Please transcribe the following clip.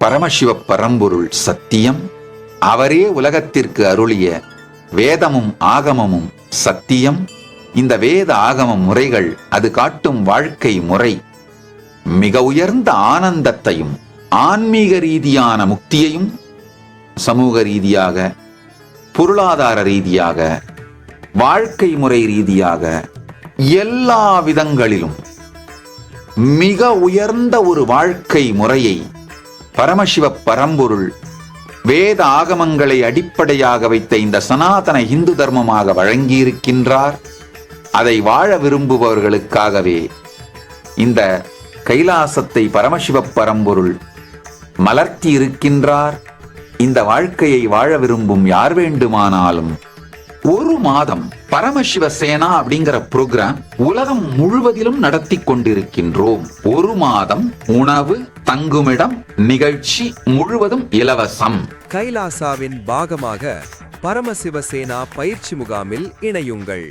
பரமசிவ பரம்பொருள் சத்தியம். அவரே உலகத்திற்கு அருளிய வேதமும் ஆகமமும் சத்தியம். இந்த வேத ஆகம முறைகள் அது காட்டும் வாழ்க்கை முறை மிக உயர்ந்த ஆனந்தத்தையும் ஆன்மீக ரீதியான முக்தியையும் சமூக ரீதியாக, பொருளாதார ரீதியாக, வாழ்க்கை முறை ரீதியாக எல்லா விதங்களிலும் மிக உயர்ந்த ஒரு வாழ்க்கை முறையை பரமசிவ பரம்பொருள் வேத ஆகமங்களை அடிப்படையாக வைத்த இந்த சனாதன இந்து தர்மமாக வழங்கியிருக்கின்றார். அதை வாழ விரும்புபவர்களுக்காகவே இந்த கைலாசத்தை பரமசிவ பரம்பொருள் மலர்த்தி இருக்கின்றார். இந்த வாழ்க்கையை வாழ விரும்பும் யார் வேண்டுமானாலும் ஒரு மாதம் பரமசிவ சேனா அப்படிங்கிற புரோகிராம் உலகம் முழுவதிலும் நடத்தி கொண்டிருக்கின்றோம். ஒரு மாதம் உணவு, தங்குமிடம், நிகழ்ச்சி முழுவதும் இலவசம். கைலாசாவின் பாகமாக பரமசிவ சேனா பயிற்சி முகாமில் இணையுங்கள்.